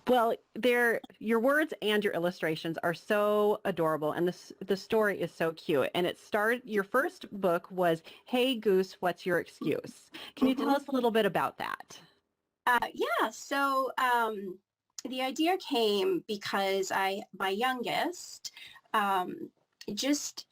Well, your words and your illustrations are so adorable, and the story is so cute. And your first book was Hey Goose, What's Your Excuse? Can you tell Mhm. us a little bit about that? Yeah, so the idea came because my youngest, um,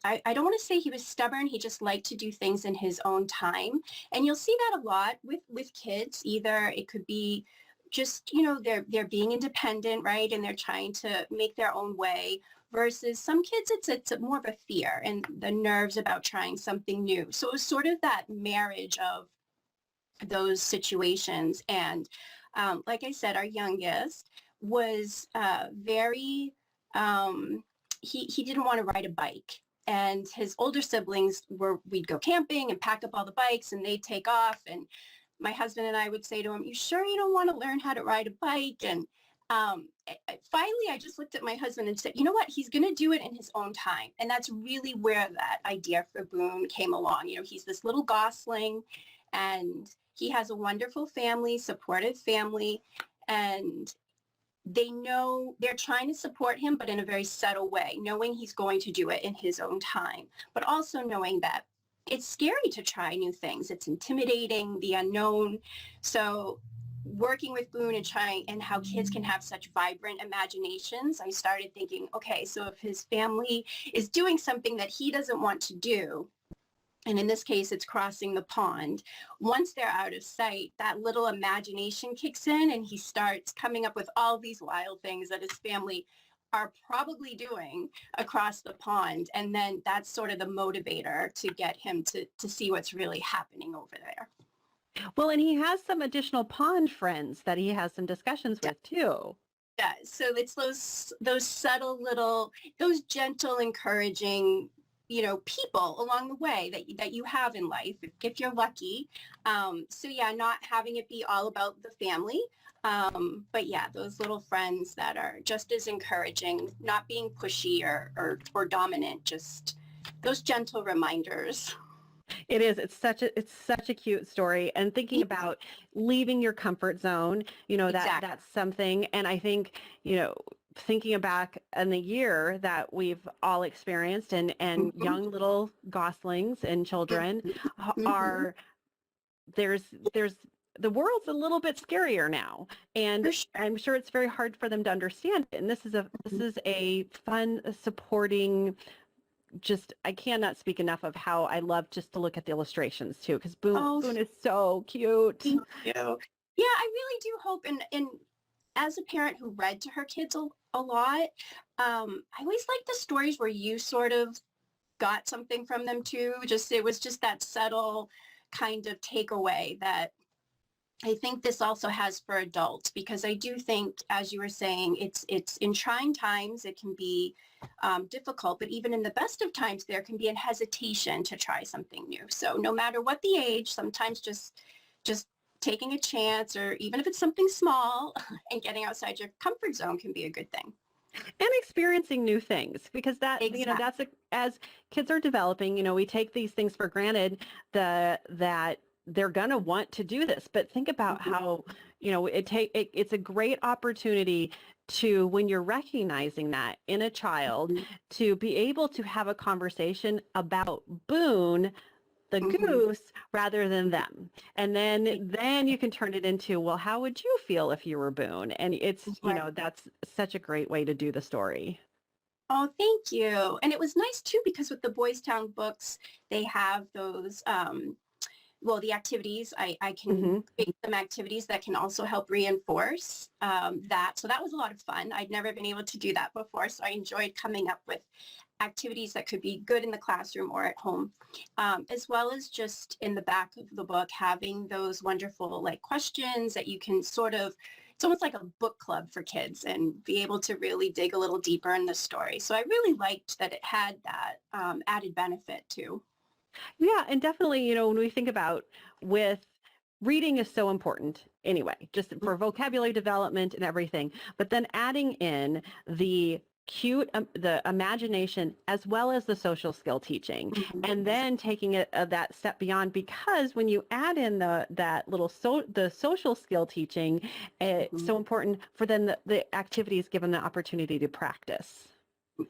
I don't want to say he was stubborn. He just liked to do things in his own time. And you'll see that a lot with kids. Either it could be just, they're being independent, right? And they're trying to make their own way versus some kids, it's more of a fear and the nerves about trying something new. So it was sort of that marriage of those situations. And like I said, our youngest was very, um, he didn't want to ride a bike. And his older siblings we'd go camping and pack up all the bikes and they'd take off. And my husband and I would say to him, you sure you don't want to learn how to ride a bike? And finally, I just looked at my husband and said, you know what? He's going to do it in his own time. And that's really where that idea for Boone came along. He's this little gosling and he has a wonderful family, supportive family, and they know they're trying to support him, but in a very subtle way, knowing he's going to do it in his own time, but also knowing that it's scary to try new things. It's intimidating, the unknown. So working with Boone and trying and how kids can have such vibrant imaginations, I started thinking, okay, so if his family is doing something that he doesn't want to do, and in this case, it's crossing the pond. Once they're out of sight, that little imagination kicks in and he starts coming up with all these wild things that his family are probably doing across the pond. And then that's sort of the motivator to get him to see what's really happening over there. Well, and he has some additional pond friends that he has some discussions Yeah. with too. Yeah, so it's those subtle little, those gentle, encouraging, people along the way that you have in life, if you're lucky. So yeah, not having it be all about the family, but yeah, those little friends that are just as encouraging, not being pushy or dominant, just those gentle reminders. It is. It's such a cute story. And thinking about leaving your comfort zone, Exactly. that's something. And I think, thinking back in the year that we've all experienced and Mm-hmm. young little goslings and children Mm-hmm. are there's the world's a little bit scarier now. And For sure. I'm sure it's very hard for them to understand it. And this is a fun supporting, just I cannot speak enough of how I love just to look at the illustrations too, because Boone, Oh, Boone is so cute. thank you. Yeah, I really do hope, and as a parent who read to her kids a lot, I always like the stories where you sort of got something from them too. It was just that subtle kind of takeaway that I think this also has for adults, because I do think, as you were saying, it's in trying times, it can be difficult, but even in the best of times, there can be a hesitation to try something new. So no matter what the age, sometimes just taking a chance, or even if it's something small and getting outside your comfort zone can be a good thing. And experiencing new things, because Exactly. as kids are developing, we take these things for granted, that they're going to want to do this. But think about Mhm. how, it's a great opportunity to, when you're recognizing that in a child, Mhm. to be able to have a conversation about Boone the Mhm. goose rather than them. And then you can turn it into, well, how would you feel if you were Boone? And Right. that's such a great way to do the story. Oh, thank you. And it was nice too, because with the Boys Town books, they have those well, the activities, I can Hmm. create some activities that can also help reinforce that. So that was a lot of fun. I'd never been able to do that before. So I enjoyed coming up with activities that could be good in the classroom or at home, as well as just in the back of the book, having those wonderful like questions that you can sort of, it's almost like a book club for kids and be able to really dig a little deeper in the story. So I really liked that it had that added benefit too. Yeah, and definitely, when we think about with reading is so important anyway, just for vocabulary development and everything. But then adding in the cute, the imagination, as well as the social skill teaching, and then taking it that step beyond, because when you add in the social skill teaching, it's so important for then the activities given the opportunity to practice.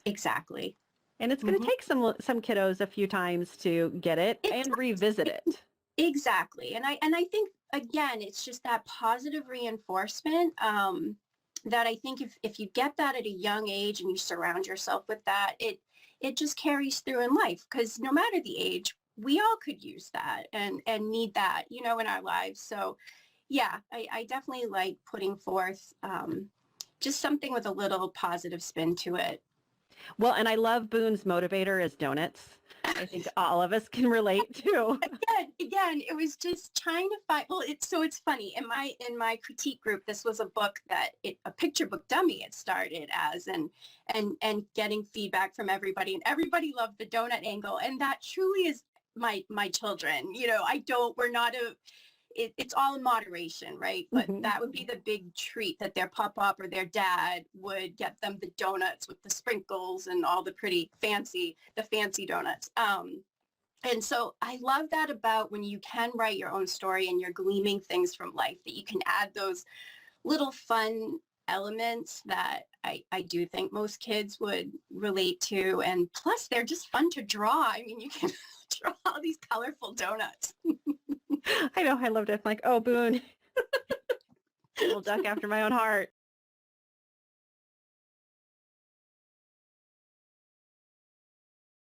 Exactly. And it's going to take some kiddos a few times to get it and revisit it. Exactly. And I think, again, it's just that positive reinforcement, that I think if you get that at a young age and you surround yourself with that, it just carries through in life, because no matter the age, we all could use that and need that, you know, in our lives. So yeah, I definitely like putting forth, just something with a little positive spin to it. Well, and I love Boone's motivator as donuts. I think all of us can relate to. Again, it was just trying to find. Well, it's funny in my critique group. This was a book that a picture book dummy it started as, and getting feedback from everybody, and everybody loved the donut angle, and that truly is my children. You know, we're not it's all in moderation, right? But that would be the big treat, that their pop-up or their dad would get them the donuts with the sprinkles and all the fancy donuts. And so I love that about when you can write your own story and you're gleaming things from life, that you can add those little fun elements that I do think most kids would relate to. And plus, they're just fun to draw. I mean, you can draw all these colorful donuts. I know, I loved it. I'm like, oh, Boone, little duck after my own heart.